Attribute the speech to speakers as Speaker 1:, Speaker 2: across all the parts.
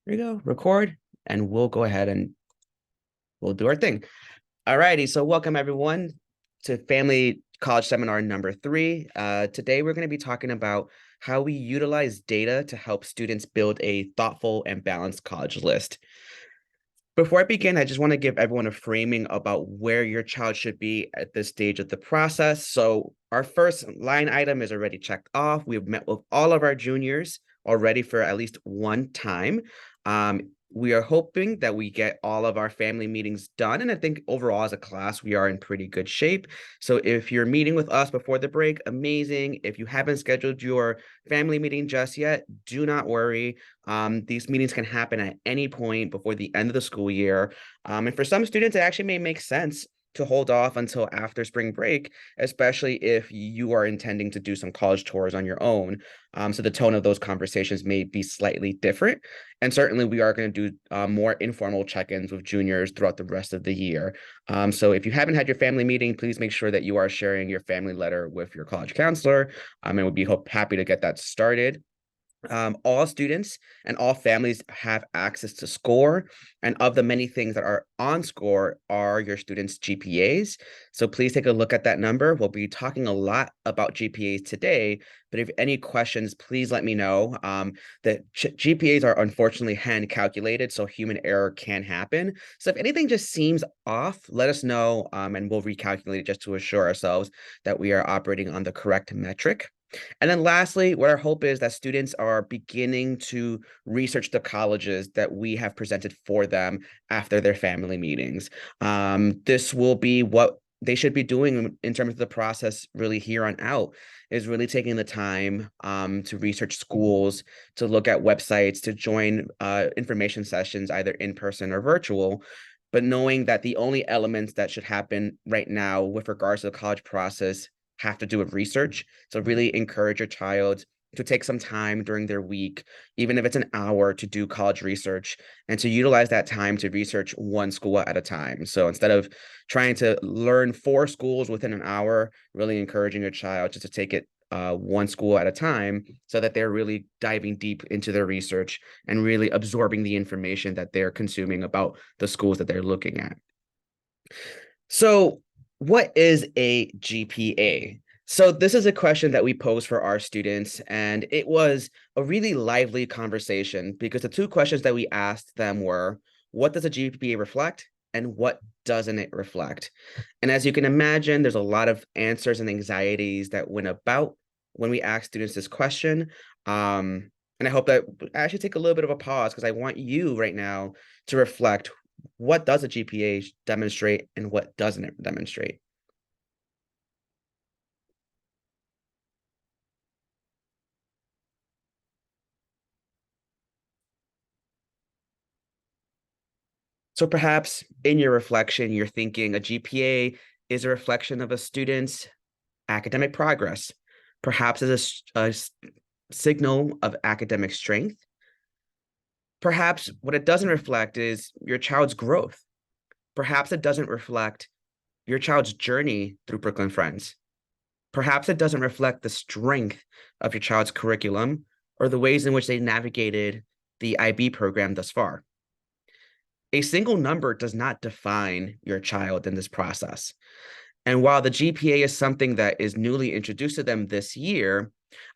Speaker 1: Here we go, record, and we'll go ahead and we'll do our thing. All righty, so welcome everyone to Family College Seminar number 3. Today we're going to be talking about how we utilize data to help students build a thoughtful and balanced college list. Before I begin, I just want to give everyone a framing about where your child should be at this stage of the process. So our first line item is already checked off. We've met with all of our juniors already for at least one time. We are hoping that we get all of our family meetings done. And I think overall as a class, we are in pretty good shape. So if you're meeting with us before the break, amazing. If you haven't scheduled your family meeting just yet, do not worry. These meetings can happen at any point before the end of the school year. And for some students, it actually may make sense to hold off until after spring break, especially if you are intending to do some college tours on your own. So the tone of those conversations may be slightly different. And certainly we are going to do more informal check-ins with juniors throughout the rest of the year. So if you haven't had your family meeting, please make sure that you are sharing your family letter with your college counselor. And we'll be happy to get that started. All students and all families have access to SCORE, and of the many things that are on SCORE are your students' GPAs. So please take a look at that number. We'll be talking a lot about GPAs today, but if any questions, please let me know. The GPAs are unfortunately hand calculated, so human error can happen. So if anything just seems off, let us know, and we'll recalculate it just to assure ourselves that we are operating on the correct metric. And then lastly, what our hope is that students are beginning to research the colleges that we have presented for them after their family meetings. This will be what they should be doing in terms of the process really here on out, is really taking the time to research schools, to look at websites, to join information sessions, either in person or virtual, but knowing that the only elements that should happen right now with regards to the college process have to do with research. So really encourage your child to take some time during their week, even if it's an hour, to do college research and to utilize that time to research one school at a time. So instead of trying to learn 4 schools within an hour, really encouraging your child just to take it one school at a time so that they're really diving deep into their research and really absorbing the information that they're consuming about the schools that they're looking at. So what is a GPA? So this is a question that we posed for our students, and it was a really lively conversation because the 2 questions that we asked them were, what does a GPA reflect and what doesn't it reflect? And as you can imagine, there's a lot of answers and anxieties that went about when we asked students this question. And I hope that I actually take a little bit of a pause because I want you right now to reflect, what does a GPA demonstrate and what doesn't it demonstrate? So perhaps in your reflection, you're thinking a GPA is a reflection of a student's academic progress, perhaps as a signal of academic strength. Perhaps what it doesn't reflect is your child's growth. Perhaps it doesn't reflect your child's journey through Brooklyn Friends. Perhaps it doesn't reflect the strength of your child's curriculum or the ways in which they navigated the IB program thus far. A single number does not define your child in this process. And while the GPA is something that is newly introduced to them this year,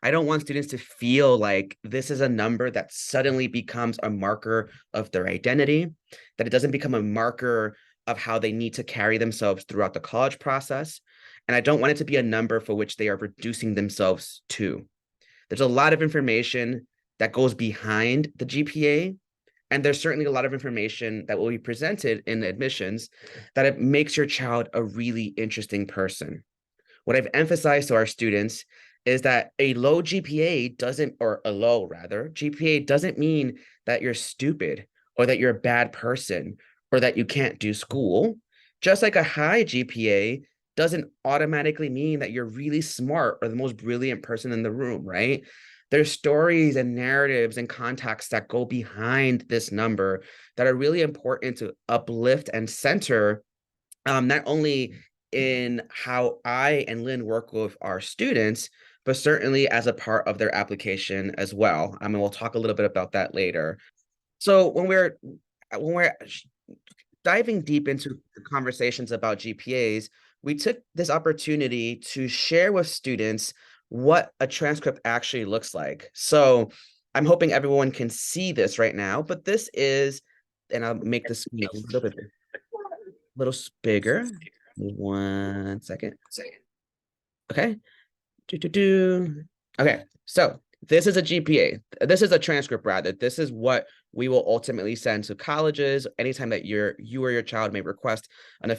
Speaker 1: I don't want students to feel like this is a number that suddenly becomes a marker of their identity, that it doesn't become a marker of how they need to carry themselves throughout the college process. And I don't want it to be a number for which they are reducing themselves to. There's a lot of information that goes behind the GPA, and there's certainly a lot of information that will be presented in the admissions that it makes your child a really interesting person. What I've emphasized to our students is that a low GPA doesn't, or a low rather, GPA doesn't mean that you're stupid or that you're a bad person or that you can't do school. Just like a high GPA doesn't automatically mean that you're really smart or the most brilliant person in the room, right? There's stories and narratives and contexts that go behind this number that are really important to uplift and center, not only in how I and Lynn work with our students, but certainly as a part of their application as well. I mean, we'll talk a little bit about that later. So when we're diving deep into the conversations about GPAs, we took this opportunity to share with students what a transcript actually looks like. So I'm hoping everyone can see this right now, but this is, and I'll make this screen a little bigger. One second. Okay. Okay, so this is a GPA. This is a transcript, rather. This is what we will ultimately send to colleges. Anytime that you or your child may request an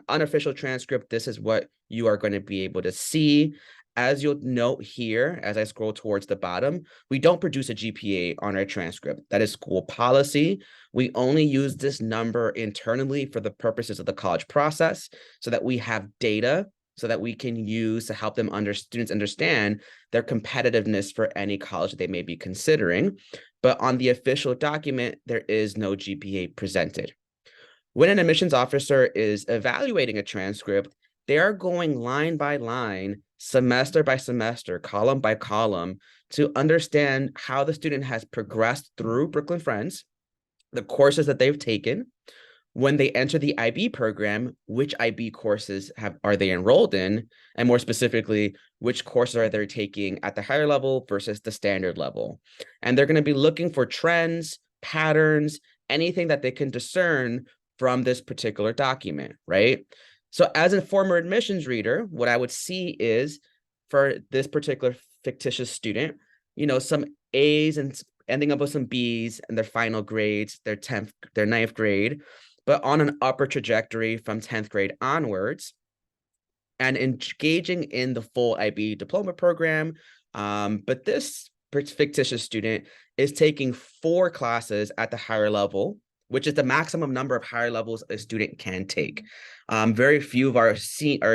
Speaker 1: unofficial transcript, this is what you are going to be able to see. As you'll note here, as I scroll towards the bottom, we don't produce a GPA on our transcript. That is school policy. We only use this number internally for the purposes of the college process so that we have data so that we can use to help students understand their competitiveness for any college that they may be considering. But on the official document, there is no GPA presented. When an admissions officer is evaluating a transcript, they are going line by line, semester by semester, column by column, to understand how the student has progressed through Brooklyn Friends, the courses that they've taken, when they enter the IB program, which IB courses are they enrolled in? And more specifically, which courses are they taking at the higher level versus the standard level? And they're going to be looking for trends, patterns, anything that they can discern from this particular document, right? So as a former admissions reader, what I would see is for this particular fictitious student, some A's and ending up with some B's and their final grades, their ninth grade, but on an upper trajectory from 10th grade onwards, and engaging in the full IB diploma program. But this fictitious student is taking 4 classes at the higher level, which is the maximum number of higher levels a student can take. Very few of our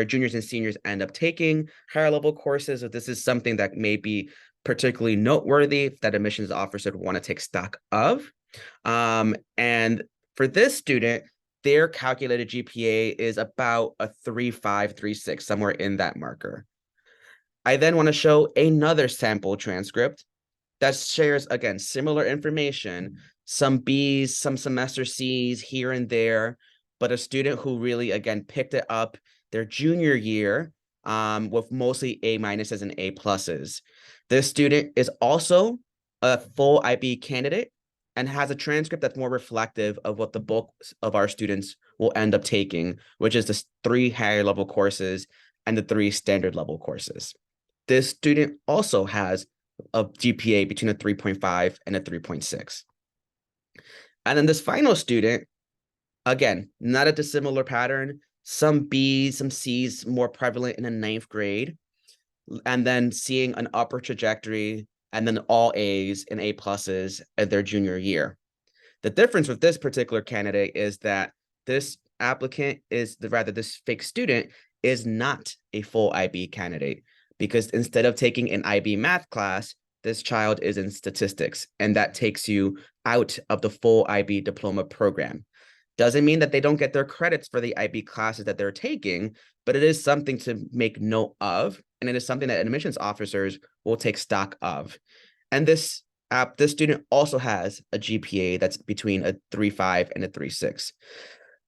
Speaker 1: juniors and seniors end up taking higher level courses. So this is something that may be particularly noteworthy that admissions officers would want to take stock of. And for this student, their calculated GPA is about a 3.5, 3.6, somewhere in that marker. I then want to show another sample transcript that shares, again, similar information, some B's, some semester C's here and there, but a student who really, again, picked it up their junior year with mostly A minuses and A pluses. This student is also a full IB candidate and has a transcript that's more reflective of what the bulk of our students will end up taking, which is the 3 higher level courses and the 3 standard level courses. This student also has a GPA between a 3.5 and a 3.6. And then this final student, again, not a dissimilar pattern, some B's, some C's more prevalent in the 9th grade, and then seeing an upper trajectory and then all A's and A pluses at their junior year. The difference with this particular candidate is that this this fake student is not a full IB candidate, because instead of taking an IB math class, this child is in statistics, and that takes you out of the full IB diploma program. Doesn't mean that they don't get their credits for the IB classes that they're taking, but it is something to make note of, and it is something that admissions officers will take stock of. And this student also has a GPA that's between a 3.5 and a 3.6.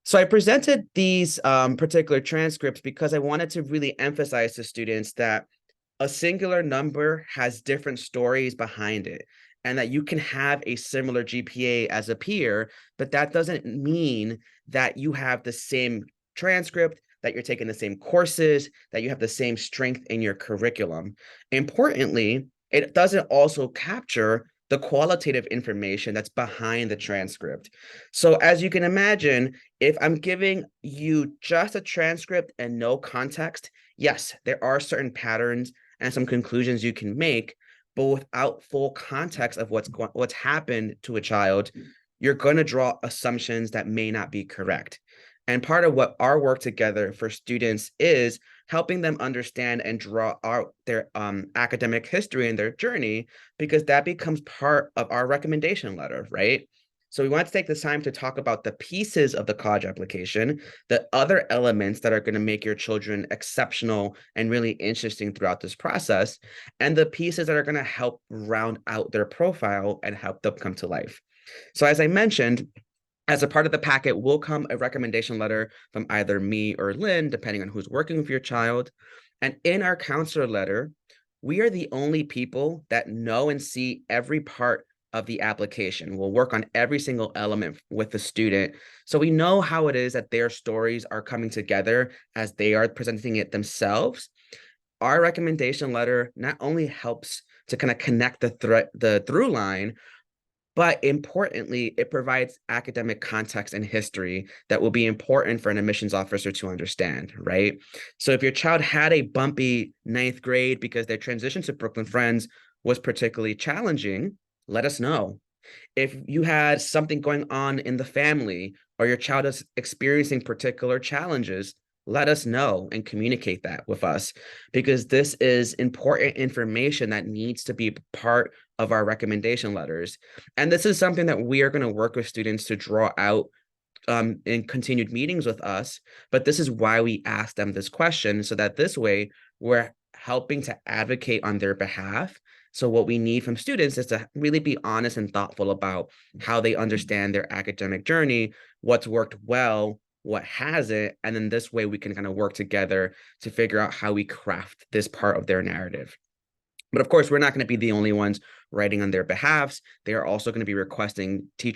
Speaker 1: So I presented these particular transcripts because I wanted to really emphasize to students that a singular number has different stories behind it, and that you can have a similar GPA as a peer, but that doesn't mean that you have the same transcript, that you're taking the same courses, that you have the same strength in your curriculum. Importantly, it doesn't also capture the qualitative information that's behind the transcript. So as you can imagine, if I'm giving you just a transcript and no context, yes, there are certain patterns and some conclusions you can make, but without full context of what's happened to a child, you're going to draw assumptions that may not be correct. And part of what our work together for students is helping them understand and draw out their academic history and their journey, because that becomes part of our recommendation letter, right? So we want to take this time to talk about the pieces of the college application, the other elements that are going to make your children exceptional and really interesting throughout this process, and the pieces that are going to help round out their profile and help them come to life. So as I mentioned, as a part of the packet will come a recommendation letter from either me or Lynn, depending on who's working with your child. And in our counselor letter, we are the only people that know and see every part of the application. We'll work on every single element with the student. So we know how it is that their stories are coming together as they are presenting it themselves. Our recommendation letter not only helps to kind of connect the through line, but importantly, it provides academic context and history that will be important for an admissions officer to understand, right? So if your child had a bumpy ninth grade because their transition to Brooklyn Friends was particularly challenging, let us know. If you had something going on in the family or your child is experiencing particular challenges, let us know and communicate that with us, because this is important information that needs to be part of our recommendation letters. And this is something that we are going to work with students to draw out in continued meetings with us. But this is why we ask them this question, so that this way we're helping to advocate on their behalf. So what we need from students is to really be honest and thoughtful about how they understand their academic journey, what's worked well, what hasn't, and then this way we can kind of work together to figure out how we craft this part of their narrative. But of course, we're not going to be the only ones writing on their behalfs. They are also going to be requesting two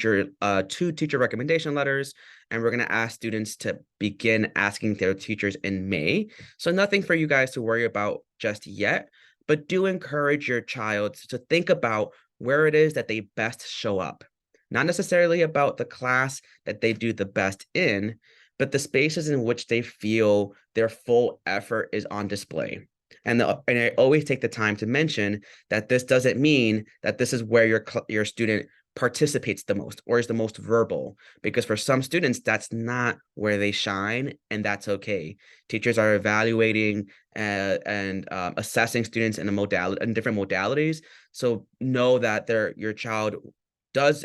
Speaker 1: teacher recommendation letters, and we're going to ask students to begin asking their teachers in May. So nothing for you guys to worry about just yet, but do encourage your child to think about where it is that they best show up. Not necessarily about the class that they do the best in, but the spaces in which they feel their full effort is on display. And I always take the time to mention that this doesn't mean that this is where your student participates the most or is the most verbal, because for some students that's not where they shine, and that's okay. Teachers are evaluating and assessing students in different modalities. So know that your child does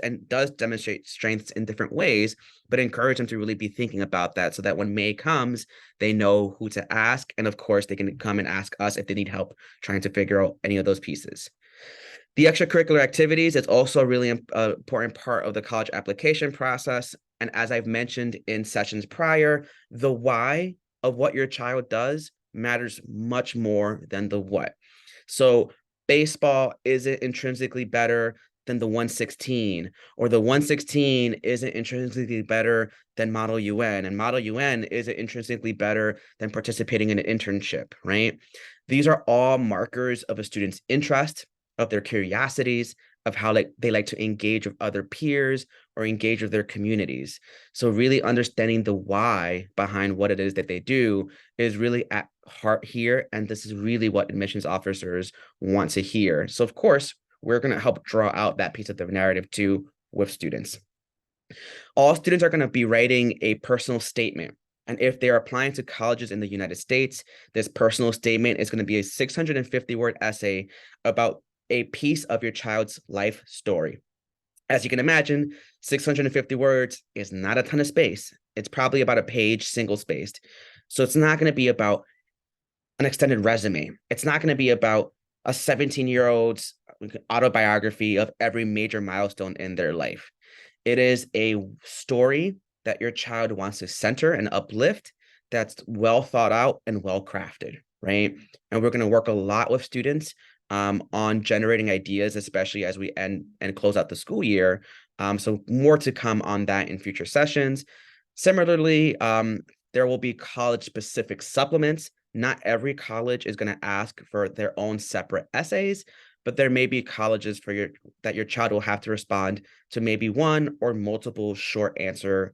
Speaker 1: demonstrate strengths in different ways, but encourage them to really be thinking about that, so that when May comes, they know who to ask. And of course, they can come and ask us if they need help trying to figure out any of those pieces. The extracurricular activities is also a really important part of the college application process. And as I've mentioned in sessions prior, the why of what your child does matters much more than the what. So baseball isn't intrinsically better than the 116, or the 116 isn't intrinsically better than Model UN, and Model UN isn't intrinsically better than participating in an internship, right? These are all markers of a student's interest, of their curiosities, of how they like to engage with other peers or engage with their communities. So really understanding the why behind what it is that they do is really at heart here. And this is really what admissions officers want to hear. So of course, we're going to help draw out that piece of the narrative too with students. All students are going to be writing a personal statement. And if they're applying to colleges in the United States, this personal statement is going to be a 650-word essay about a piece of your child's life story. As you can imagine, 650 words is not a ton of space. It's probably about a page, single spaced. So it's not going to be about an extended resume. It's not going to be about a 17-year-old's autobiography of every major milestone in their life. It is a story that your child wants to center and uplift, that's well thought out and well crafted, right? And we're going to work a lot with students on generating ideas, especially as we end and close out the school year. So more to come on that in future sessions. Similarly, there will be college-specific supplements. Not every college is going to ask for their own separate essays, but there may be colleges that your child will have to respond to maybe one or multiple short answer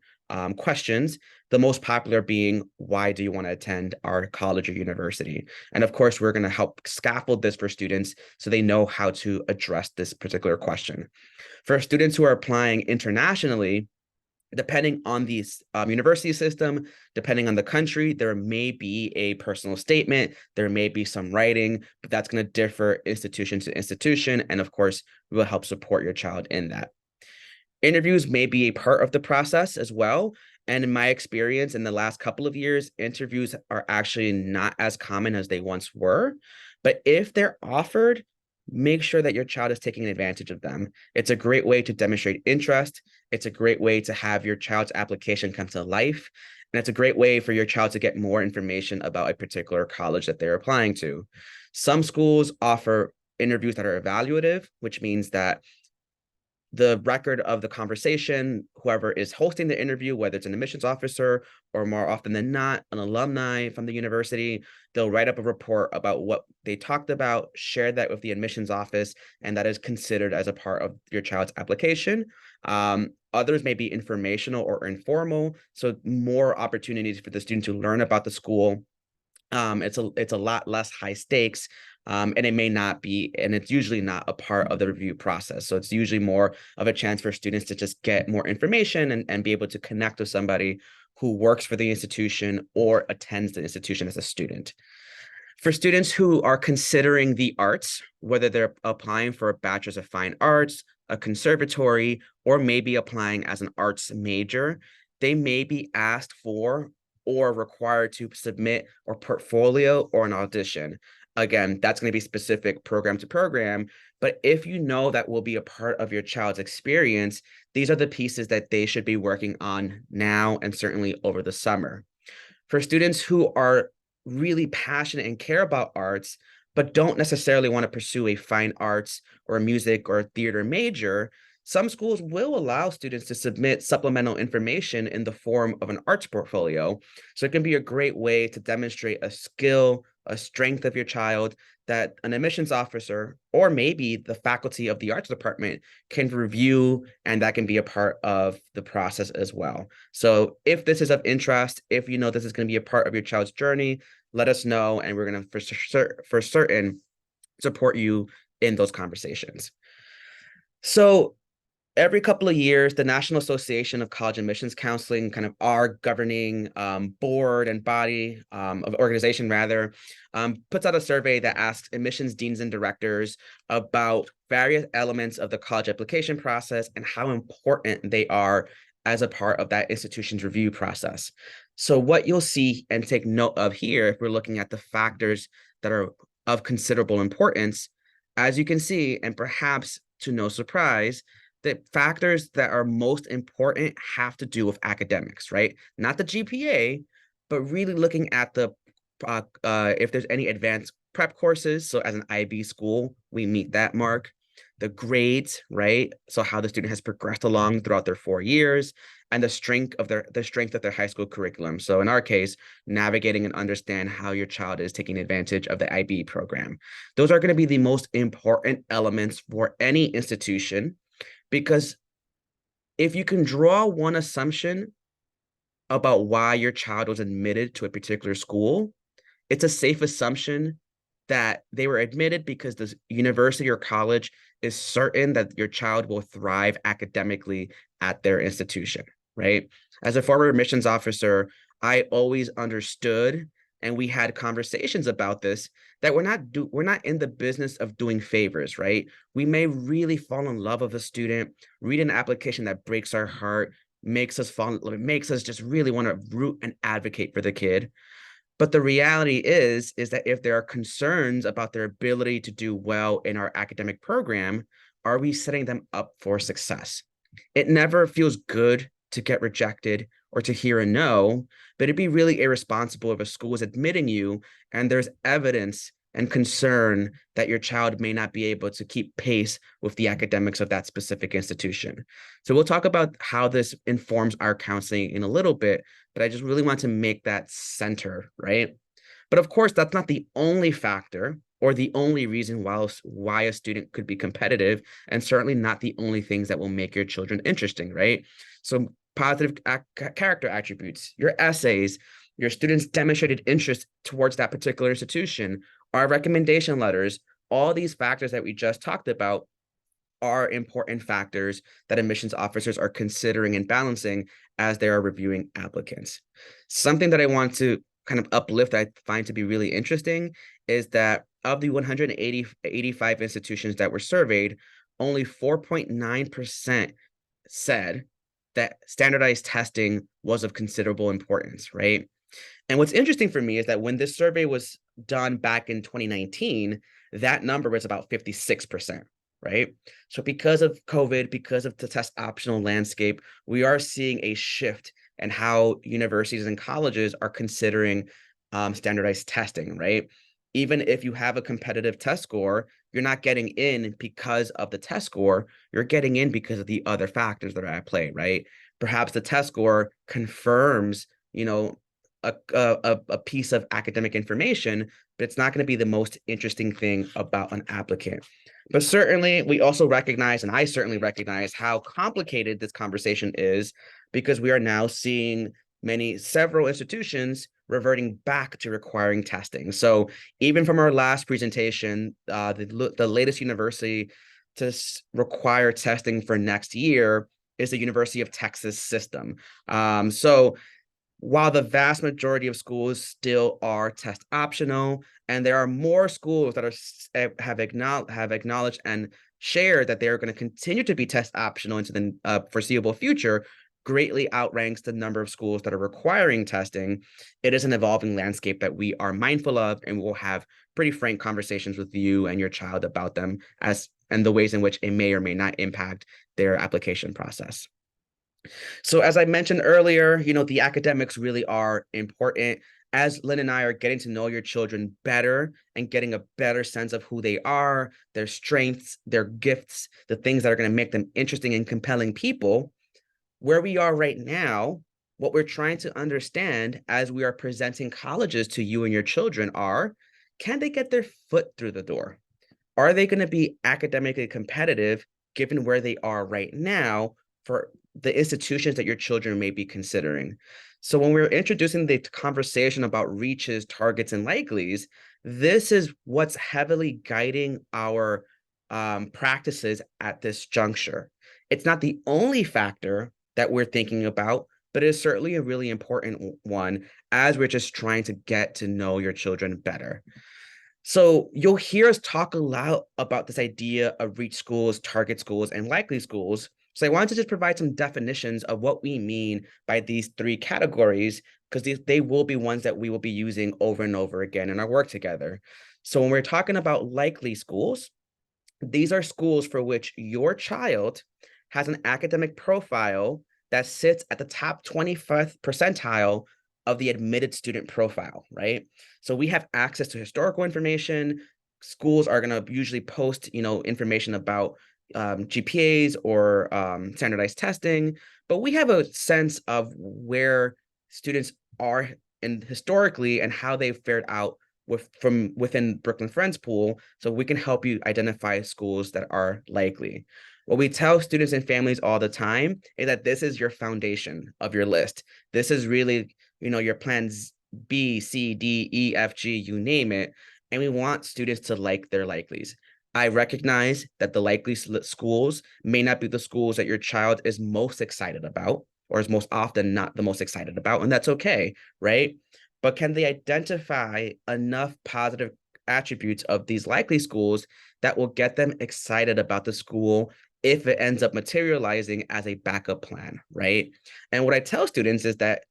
Speaker 1: questions, the most popular being, why do you want to attend our college or university? And of course, we're going to help scaffold this for students so they know how to address this particular question. For students who are applying internationally, depending on the university system, depending on the country, there may be a personal statement, there may be some writing, but that's going to differ institution to institution. And of course, we will help support your child in that. Interviews may be a part of the process as well. And in my experience in the last couple of years, interviews are actually not as common as they once were. But if they're offered, make sure that your child is taking advantage of them. It's a great way to demonstrate interest. It's a great way to have your child's application come to life. And it's a great way for your child to get more information about a particular college that they're applying to. Some schools offer interviews that are evaluative, which means that the record of the conversation, whoever is hosting the interview, whether it's an admissions officer or more often than not, an alumni from the university, they'll write up a report about what they talked about, share that with the admissions office, and that is considered as a part of your child's application. Others may be informational or informal, so more opportunities for the student to learn about the school. It's a lot less high stakes, and it may not be, and it's usually not a part of the review process. So it's usually more of a chance for students to just get more information and be able to connect with somebody who works for the institution or attends the institution as a student. For students who are considering the arts, whether they're applying for a Bachelor's of Fine Arts, a conservatory, or maybe applying as an arts major, they may be asked for or required to submit a portfolio or an audition. Again, that's going to be specific program to program, but if you know that will be a part of your child's experience, these are the pieces that they should be working on now and certainly over the summer. For students who are really passionate and care about arts, but don't necessarily want to pursue a fine arts or a music or a theater major, some schools will allow students to submit supplemental information in the form of an arts portfolio. So it can be a great way to demonstrate a skill, a strength of your child that an admissions officer or maybe the faculty of the arts department can review, and that can be a part of the process as well. So if this is of interest, if you know this is going to be a part of your child's journey, let us know, and we're going to for certain support you in those conversations. So every couple of years, the National Association of College Admissions Counseling, kind of our governing board and body of organization rather, puts out a survey that asks admissions deans and directors about various elements of the college application process and how important they are as a part of that institution's review process. So what you'll see and take note of here, if we're looking at the factors that are of considerable importance, as you can see, and perhaps to no surprise, the factors that are most important have to do with academics, right? Not the GPA, but really looking at the if there's any advanced prep courses. So as an IB school, we meet that mark. The grades, right? So how the student has progressed along throughout their 4 years, and the strength of their high school curriculum. So in our case, navigating and understand how your child is taking advantage of the IB program. Those are going to be the most important elements for any institution, because if you can draw one assumption about why your child was admitted to a particular school, it's a safe assumption that they were admitted because the university or college is certain that your child will thrive academically at their institution, right? As a former admissions officer, I always understood, and we had conversations about this, that we're not in the business of doing favors, right? We may really fall in love with a student, read an application that breaks our heart, makes us just really want to root and advocate for the kid. But the reality is that if there are concerns about their ability to do well in our academic program, are we setting them up for success? It never feels good to get rejected or to hear a no, but it'd be really irresponsible if a school is admitting you and there's evidence and concern that your child may not be able to keep pace with the academics of that specific institution. So we'll talk about how this informs our counseling in a little bit, but I just really want to make that center, right? But of course, that's not the only factor or the only reason why a student could be competitive, and certainly not the only things that will make your children interesting, right? So positive character attributes, your essays, your students' demonstrated interest towards that particular institution, our recommendation letters, all these factors that we just talked about are important factors that admissions officers are considering and balancing as they are reviewing applicants. Something that I want to kind of uplift that I find to be really interesting is that of the 185 institutions that were surveyed, only 4.9% said that standardized testing was of considerable importance, right? And what's interesting for me is that when this survey was done back in 2019, that number was about 56%, right? So because of COVID, because of the test optional landscape, we are seeing a shift in how universities and colleges are considering standardized testing, right? Even if you have a competitive test score, you're not getting in because of the test score. You're getting in because of the other factors that are at play, right? Perhaps the test score confirms, a piece of academic information, but it's not going to be the most interesting thing about an applicant. But certainly, we also recognize, and I certainly recognize, how complicated this conversation is, because we are now seeing several institutions reverting back to requiring testing. So even from our last presentation, the latest university to require testing for next year is the University of Texas system. So while the vast majority of schools still are test optional, and there are more schools that have acknowledged and shared that they are going to continue to be test optional into the foreseeable future, greatly outranks the number of schools that are requiring testing. It is an evolving landscape that we are mindful of, and we'll have pretty frank conversations with you and your child about them and the ways in which it may or may not impact their application process. So as I mentioned earlier, the academics really are important. As Lynn and I are getting to know your children better and getting a better sense of who they are, their strengths, their gifts, the things that are going to make them interesting and compelling people, where we are right now, what we're trying to understand as we are presenting colleges to you and your children are, can they get their foot through the door? Are they going to be academically competitive given where they are right now for the institutions that your children may be considering? So when we're introducing the conversation about reaches, targets, and likelies, this is what's heavily guiding our practices at this juncture. It's not the only factor that we're thinking about, but it's certainly a really important one as we're just trying to get to know your children better. So you'll hear us talk a lot about this idea of reach schools, target schools, and likely schools. So I wanted to just provide some definitions of what we mean by these three categories, because they will be ones that we will be using over and over again in our work together. So when we're talking about likely schools, these are schools for which your child has an academic profile that sits at the top 25th percentile of the admitted student profile, right? So we have access to historical information. Schools are going to usually post, information about GPAs or standardized testing, but we have a sense of where students are historically and how they've fared out from within Brooklyn Friends Pool, so we can help you identify schools that are likely. What we tell students and families all the time is that this is your foundation of your list. This is really, your plans B, C, D, E, F, G, you name it. And we want students to like their likelies. I recognize that the likely schools may not be the schools that your child is most excited about, or is most often not the most excited about, and that's okay, right? But can they identify enough positive attributes of these likely schools that will get them excited about the school if it ends up materializing as a backup plan, right? And what I tell students is that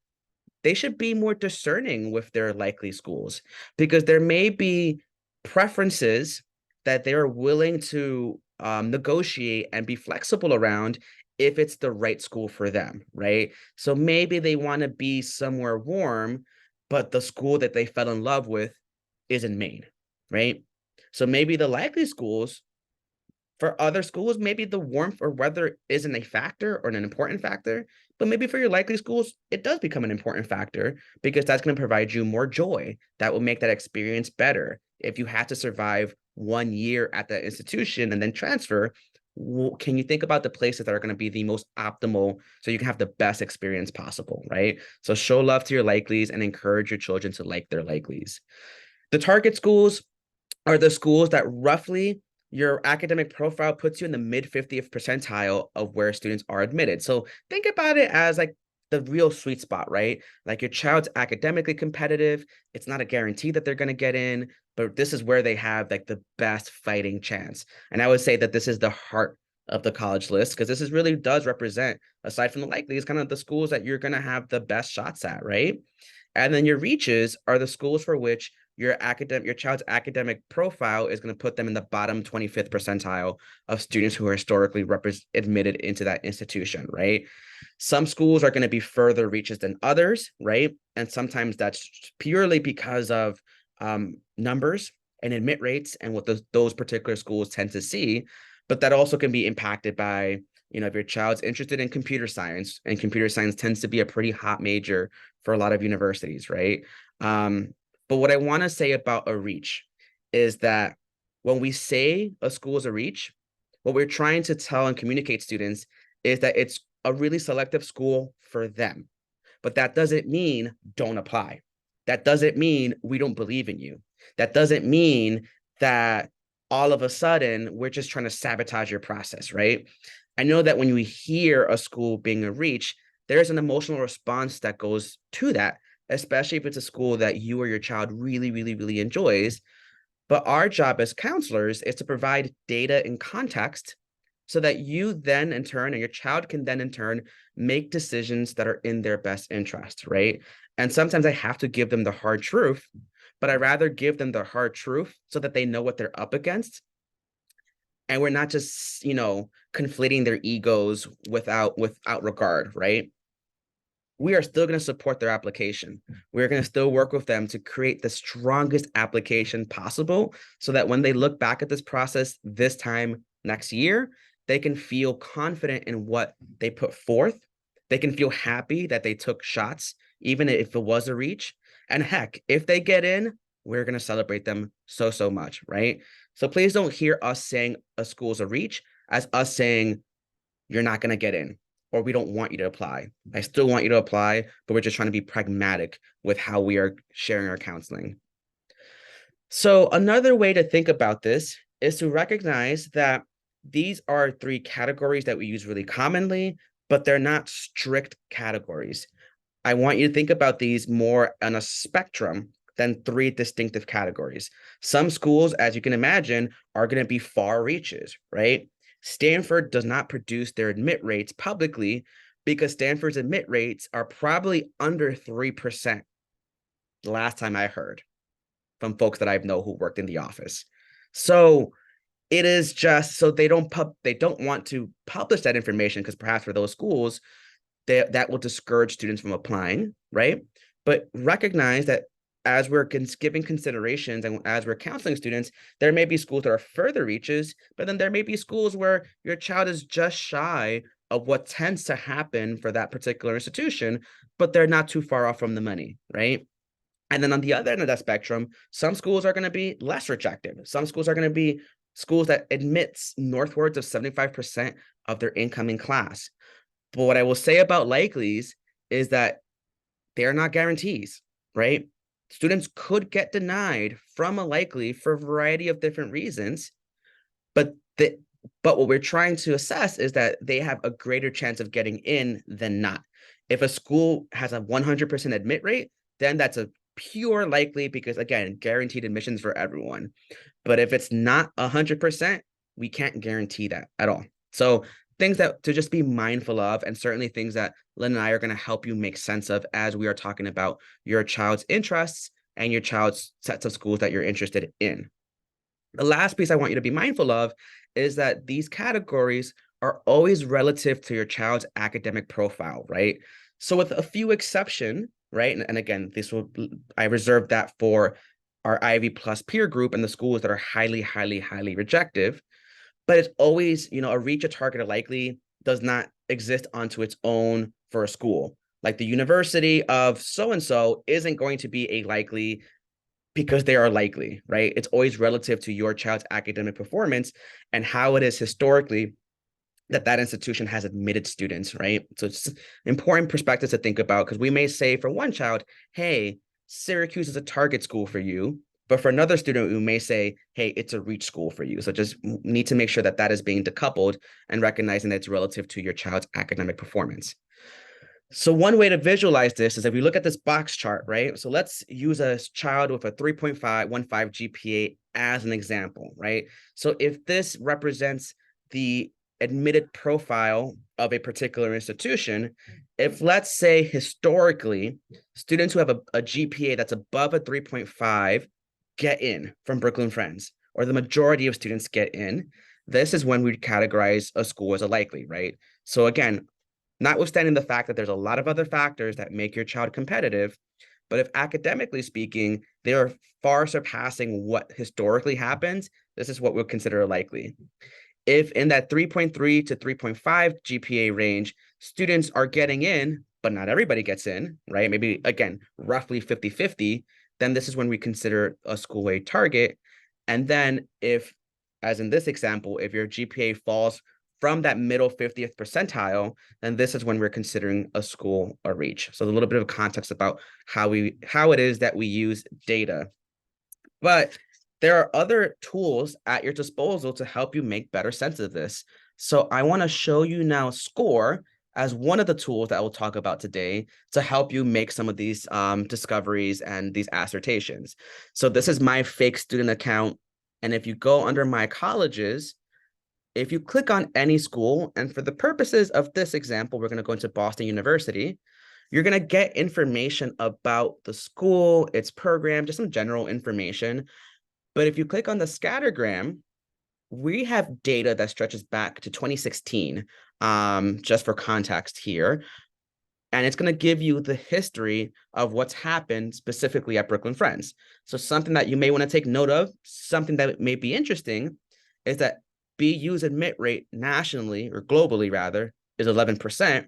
Speaker 1: they should be more discerning with their likely schools, because there may be preferences that they're willing to negotiate and be flexible around if it's the right school for them, right? So maybe they want to be somewhere warm, but the school that they fell in love with is in Maine, right? So maybe the likely schools for other schools, maybe the warmth or weather isn't a factor or an important factor, but maybe for your likely schools, it does become an important factor, because that's going to provide you more joy. That will make that experience better. If you have to survive 1 year at that institution and then transfer, can you think about the places that are going to be the most optimal so you can have the best experience possible, right? So show love to your likelies and encourage your children to like their likelies. The target schools are the schools that roughly your academic profile puts you in the mid 50th percentile of where students are admitted. So think about it as like the real sweet spot, right? Like your child's academically competitive. It's not a guarantee that they're going to get in, but this is where they have like the best fighting chance. And I would say that this is the heart of the college list, because this is really does represent, aside from the likely, is kind of the schools that you're going to have the best shots at, right? And then your reaches are the schools for which your child's academic profile is going to put them in the bottom 25th percentile of students who are historically admitted into that institution, right? Some schools are going to be further reaches than others, right? And sometimes that's purely because of numbers and admit rates and what those particular schools tend to see. But that also can be impacted by, if your child's interested in computer science, and computer science tends to be a pretty hot major for a lot of universities, right? But what I want to say about a reach is that when we say a school is a reach, what we're trying to tell and communicate students is that it's a really selective school for them. But that doesn't mean don't apply. That doesn't mean we don't believe in you. That doesn't mean that all of a sudden we're just trying to sabotage your process, right? I know that when we hear a school being a reach, there's an emotional response that goes to that, especially if it's a school that you or your child really, really, really enjoys. But our job as counselors is to provide data and context so that you then in turn, and your child can then in turn make decisions that are in their best interest, right? And sometimes I have to give them the hard truth, but I rather give them the hard truth so that they know what they're up against. And we're not just, conflating their egos without regard, right? We are still going to support their application. We're going to still work with them to create the strongest application possible so that when they look back at this process this time next year, they can feel confident in what they put forth. They can feel happy that they took shots, even if it was a reach. And heck, if they get in, we're going to celebrate them so, so much, right? So please don't hear us saying a school's a reach as us saying you're not going to get in, or we don't want you to apply. I still want you to apply, but we're just trying to be pragmatic with how we are sharing our counseling. So another way to think about this is to recognize that these are three categories that we use really commonly, but they're not strict categories. I want you to think about these more on a spectrum than three distinctive categories. Some schools, as you can imagine, are going to be far reaches, right? Stanford does not produce their admit rates publicly because Stanford's admit rates are probably under 3%. The last time I heard from folks that I know who worked in the office. So it is just so they don't want to publish that information because perhaps for those schools, that will discourage students from applying, right? But recognize that as we're giving considerations and as we're counseling students, there may be schools that are further reaches, but then there may be schools where your child is just shy of what tends to happen for that particular institution, but they're not too far off from the money, right? And then on the other end of that spectrum, some schools are going to be less rejective. Some schools are going to be schools that admits northwards of 75% of their incoming class. But what I will say about likelies is that they're not guarantees, right? Students could get denied from a likely for a variety of different reasons, but what we're trying to assess is that they have a greater chance of getting in than not. If a school has a 100% admit rate, then that's a pure likely because, again, guaranteed admissions for everyone. But if it's not 100%, we can't guarantee that at all. So things that to just be mindful of, and certainly things that Lynn and I are going to help you make sense of as we are talking about your child's interests and your child's sets of schools that you're interested in. The last piece I want you to be mindful of is that these categories are always relative to your child's academic profile, right? So with a few exception, right? And again, I reserve that for our Ivy Plus peer group and the schools that are highly, highly, highly rejective. But it's always, a reach, a target, a likely does not exist onto its own for a school. Like the University of so-and-so isn't going to be a likely because they are likely, right? It's always relative to your child's academic performance and how it is historically that institution has admitted students, right? So it's important perspectives to think about because we may say for one child, hey, Syracuse is a target school for you. But for another student, we may say, hey, it's a reach school for you. So just need to make sure that is being decoupled and recognizing that it's relative to your child's academic performance. So one way to visualize this is if we look at this box chart, right? So let's use a child with a 3.15 GPA as an example, right? So if this represents the admitted profile of a particular institution, if let's say historically, students who have a GPA that's above a 3.5 get in from Brooklyn Friends, or the majority of students get in, this is when we categorize a school as a likely, right? So again, notwithstanding the fact that there's a lot of other factors that make your child competitive, but if academically speaking, they are far surpassing what historically happens, this is what we'll consider likely. If in that 3.3 to 3.5 GPA range, students are getting in, but not everybody gets in, right? Maybe, again, roughly 50-50, then this is when we consider a school a target. And then if, as in this example, if your GPA falls from that middle 50th percentile, then this is when we're considering a school a reach. So a little bit of context about how it is that we use data. But there are other tools at your disposal to help you make better sense of this. So I want to show you now SCORE as one of the tools that we'll talk about today to help you make some of these discoveries and these assertions. So this is my fake student account. And if you go under my colleges, if you click on any school, and for the purposes of this example, we're going to go into Boston University, you're going to get information about the school, its program, just some general information. But if you click on the scattergram, we have data that stretches back to 2016, just for context here. And it's going to give you the history of what's happened specifically at Brooklyn Friends. So something that you may want to take note of, something that may be interesting, is that BU's admit rate nationally, or globally rather, is 11%.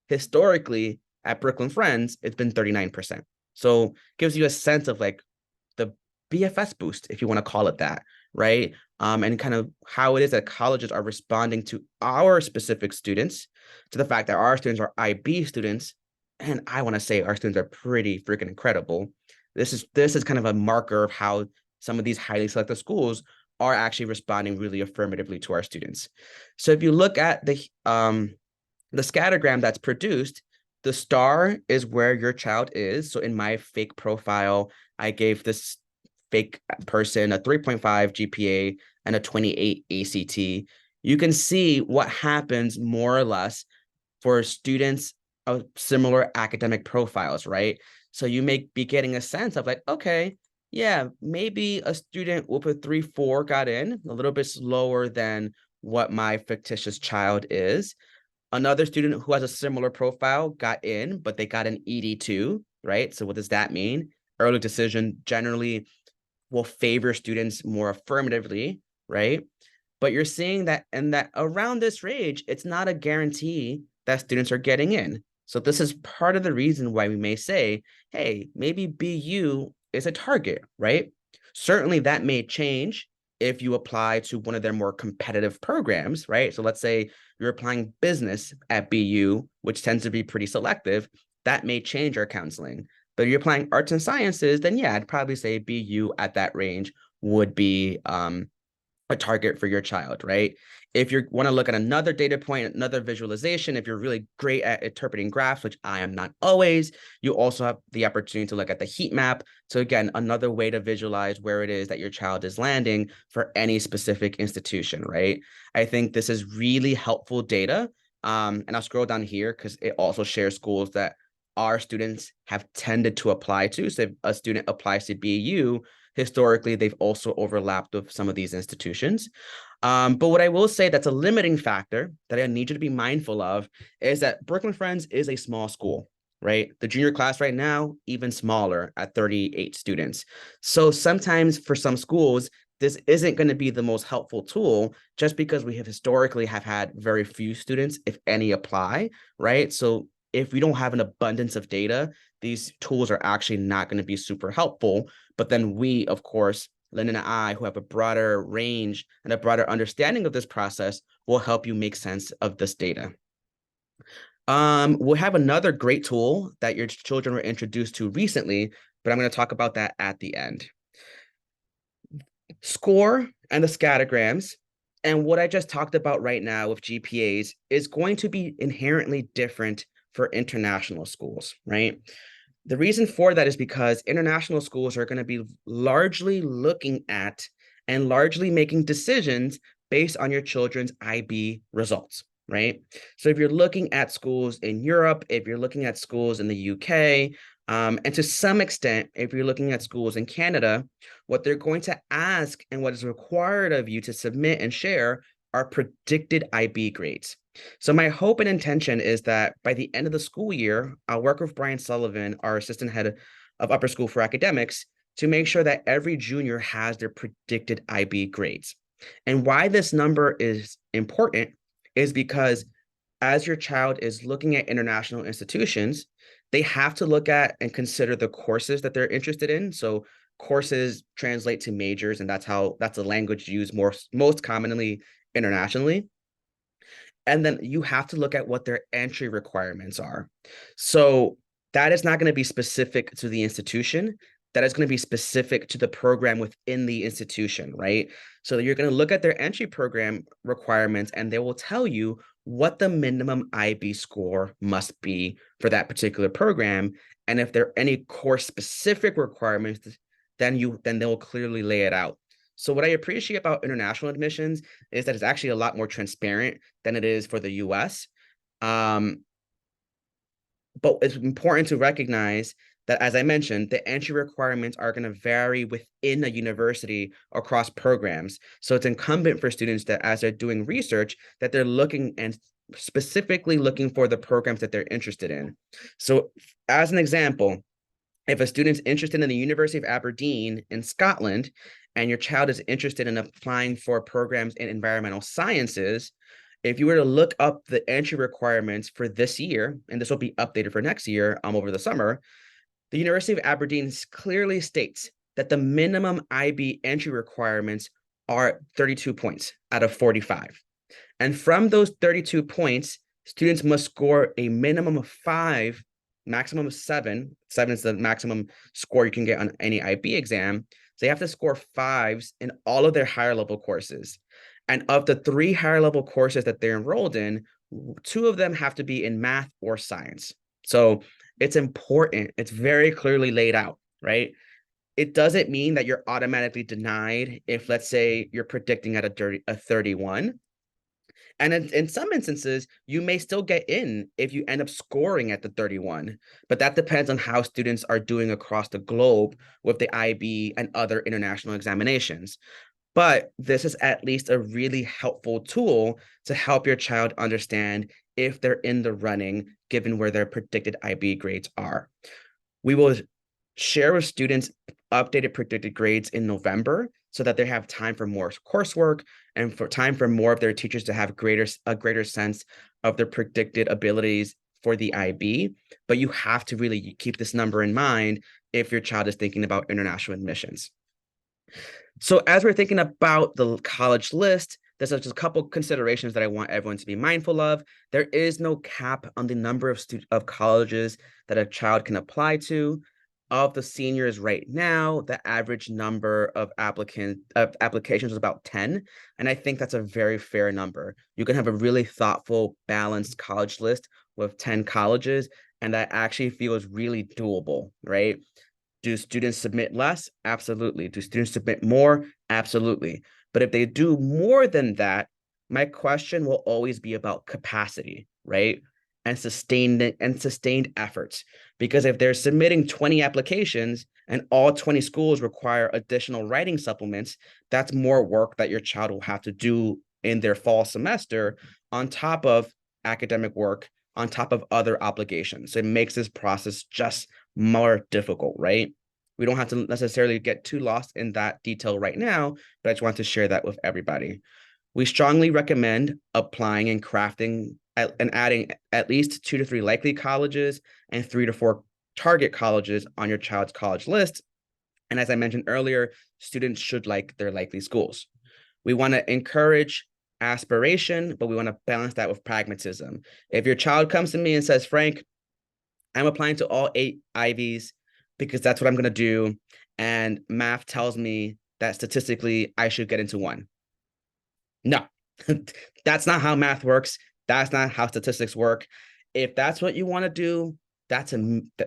Speaker 1: Historically, at Brooklyn Friends, it's been 39%. So gives you a sense of like the BFS boost, if you want to call it that, right? And kind of how it is that colleges are responding to our specific students, to the fact that our students are IB students, and I want to say our students are pretty freaking incredible. This is kind of a marker of how some of these highly selective schools are actually responding really affirmatively to our students. So if you look at the scattergram that's produced, the star is where your child is. So in my fake profile, I gave this fake person a 3.5 GPA and a 28 ACT. You can see what happens more or less for students of similar academic profiles, right? So you may be getting a sense of like, okay, yeah, maybe a student with a 3.4 got in, a little bit slower than what my fictitious child is. Another student who has a similar profile got in, but they got an ED2, right? So what does that mean? Early decision generally will favor students more affirmatively, right? But you're seeing that and that around this range, it's not a guarantee that students are getting in. So this is part of the reason why we may say, hey, maybe BU is a target, right? Certainly that may change if you apply to one of their more competitive programs, right? So let's say you're applying business at BU, which tends to be pretty selective. That may change our counseling. But if you're applying arts and sciences, then yeah, I'd probably say BU at that range would be a target for your child, right? If you want to look at another data point, another visualization, if you're really great at interpreting graphs, which I am not always, you also have the opportunity to look at the heat map. So again, another way to visualize where it is that your child is landing for any specific institution, right? I think this is really helpful data. And I'll scroll down here because it also shares schools that our students have tended to apply to. So if a student applies to BU, historically, they've also overlapped with some of these institutions. But what I will say that's a limiting factor that I need you to be mindful of is that Brooklyn Friends is a small school, right? The junior class right now, even smaller at 38 students. So sometimes for some schools, this isn't going to be the most helpful tool just because we have historically have had very few students, if any, apply, right? So if we don't have an abundance of data, these tools are actually not going to be super helpful. But then we, of course, Lyndon and I, who have a broader range and a broader understanding of this process, will help you make sense of this data. We'll have another great tool that your children were introduced to recently, but I'm going to talk about that at the end. SCORE and the scattergrams, and what I just talked about right now with GPAs is going to be inherently different for international schools, right? The reason for that is because international schools are going to be largely looking at and largely making decisions based on your children's IB results, right? So if you're looking at schools in Europe, if you're looking at schools in the UK, and to some extent, if you're looking at schools in Canada, what they're going to ask and what is required of you to submit and share are predicted IB grades. So my hope and intention is that by the end of the school year, I'll work with Brian Sullivan, our assistant head of upper school for academics, to make sure that every junior has their predicted IB grades. And why this number is important is because as your child is looking at international institutions, they have to look at and consider the courses that they're interested in. So courses translate to majors, and that's a language used most commonly internationally. And then you have to look at what their entry requirements are. So that is not going to be specific to the institution. That is going to be specific to the program within the institution, right? So you're going to look at their entry program requirements, and they will tell you what the minimum IB score must be for that particular program. And if there are any course specific requirements, then they'll clearly lay it out. So what I appreciate about international admissions is that it's actually a lot more transparent than it is for the US. But it's important to recognize that, as I mentioned, the entry requirements are going to vary within a university across programs. So it's incumbent for students that as they're doing research, that they're looking and specifically looking for the programs that they're interested in. So as an example, if a student's interested in the University of Aberdeen in Scotland, and your child is interested in applying for programs in environmental sciences, if you were to look up the entry requirements for this year, and this will be updated for next year over the summer, the University of Aberdeen clearly states that the minimum IB entry requirements are 32 points out of 45. And from those 32 points, students must score a minimum of 5, maximum of 7. 7 is the maximum score you can get on any IB exam. So they have to score 5s in all of their higher level courses. And of the 3 higher level courses that they're enrolled in, 2 of them have to be in math or science. So it's important. It's very clearly laid out, right? It doesn't mean that you're automatically denied if, let's say, you're predicting at a 31. And in some instances, you may still get in if you end up scoring at the 31, but that depends on how students are doing across the globe with the IB and other international examinations. But this is at least a really helpful tool to help your child understand if they're in the running, given where their predicted IB grades are. We will share with students updated predicted grades in November so that they have time for more coursework and for time for more of their teachers to have a greater sense of their predicted abilities for the IB. But you have to really keep this number in mind if your child is thinking about international admissions. So as we're thinking about the college list, there's just a couple considerations that I want everyone to be mindful of. There is no cap on the number of colleges that a child can apply to. Of the seniors right now, the average number of applications is about 10. And I think that's a very fair number. You can have a really thoughtful, balanced college list with 10 colleges, and that actually feels really doable, right? Do students submit less? Absolutely. Do students submit more? Absolutely. But if they do more than that, my question will always be about capacity, right? And sustained efforts. Because if they're submitting 20 applications and all 20 schools require additional writing supplements, that's more work that your child will have to do in their fall semester on top of academic work, on top of other obligations. So it makes this process just more difficult, right? We don't have to necessarily get too lost in that detail right now, but I just want to share that with everybody. We strongly recommend applying and crafting and adding at least 2 to 3 likely colleges and 3 to 4 target colleges on your child's college list. And as I mentioned earlier, students should like their likely schools. We want to encourage aspiration, but we want to balance that with pragmatism. If your child comes to me and says, Frank, I'm applying to all 8 Ivies because that's what I'm going to do, and math tells me that statistically I should get into one. No, that's not how math works. That's not how statistics work. If that's what you want to do, that's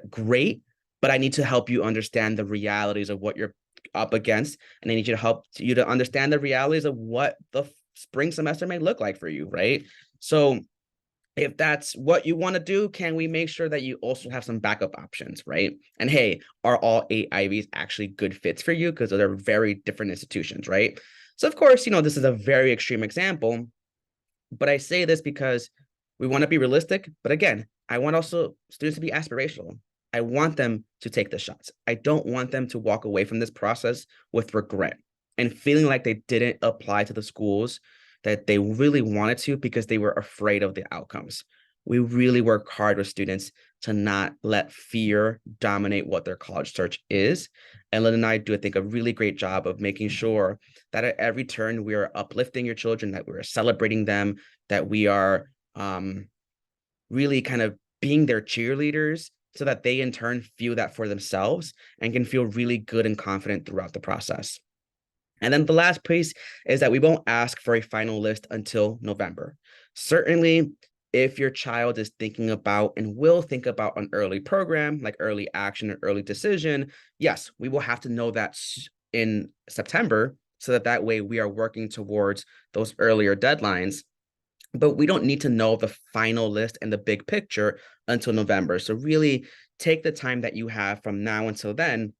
Speaker 1: great, but I need to help you understand the realities of what you're up against, and I need you to help you to understand the realities of what the spring semester may look like for you, right? So if that's what you want to do, can we make sure that you also have some backup options, right? And hey, are all 8 Ivies actually good fits for you? Because they're very different institutions, right? So of course, this is a very extreme example, but I say this because we want to be realistic. But again, I want also students to be aspirational. I want them to take the shots. I don't want them to walk away from this process with regret and feeling like they didn't apply to the schools that they really wanted to because they were afraid of the outcomes. We really work hard with students to not let fear dominate what their college search is. And Lynn and I do, I think, a really great job of making sure that at every turn we are uplifting your children, that we are celebrating them, that we are really kind of being their cheerleaders so that they in turn feel that for themselves and can feel really good and confident throughout the process. And then the last piece is that we won't ask for a final list until November. Certainly, if your child is thinking about and will think about an early program like early action or early decision, yes, we will have to know that in September so that way we are working towards those earlier deadlines. But we don't need to know the final list and the big picture until November. So really take the time that you have from now until then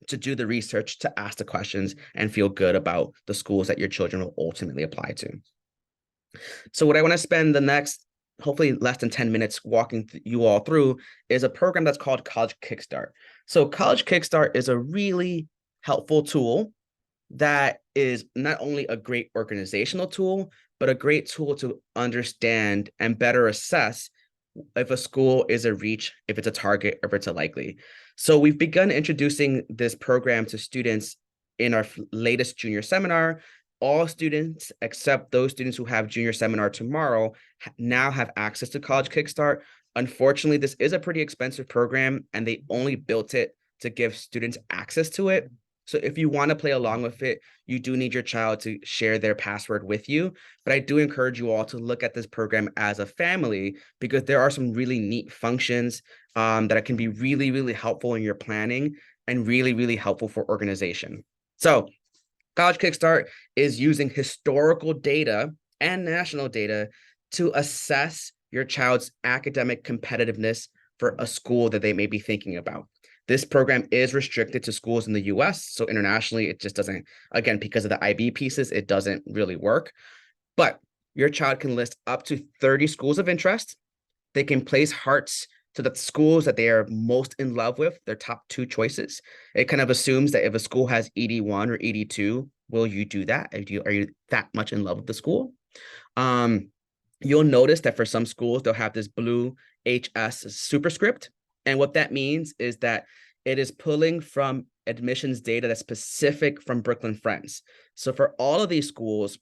Speaker 1: to do the research, to ask the questions, and feel good about the schools that your children will ultimately apply to. So what I want to spend the next, hopefully less than 10 minutes walking you all through is a program that's called College Kickstart. So College Kickstart is a really helpful tool that is not only a great organizational tool, but a great tool to understand and better assess if a school is a reach, if it's a target, or if it's a likely. So we've begun introducing this program to students in our latest junior seminar. All students, except those students who have junior seminar tomorrow, now have access to College Kickstart. Unfortunately, this is a pretty expensive program, and they only built it to give students access to it. So if you want to play along with it, you do need your child to share their password with you. But I do encourage you all to look at this program as a family because there are some really neat functions that can be really, really helpful in your planning and really, really helpful for organization. So College Kickstart is using historical data and national data to assess your child's academic competitiveness for a school that they may be thinking about. This program is restricted to schools in the US. So internationally, it just doesn't, again, because of the IB pieces, it doesn't really work. But your child can list up to 30 schools of interest. They can place hearts to the schools that they are most in love with, their top 2 choices. It kind of assumes that if a school has ED1 or ED2, will you do that? Are you that much in love with the school? You'll notice that for some schools, they'll have this blue HS superscript. And what that means is that it is pulling from admissions data that's specific from Brooklyn Friends. So for all of these schools,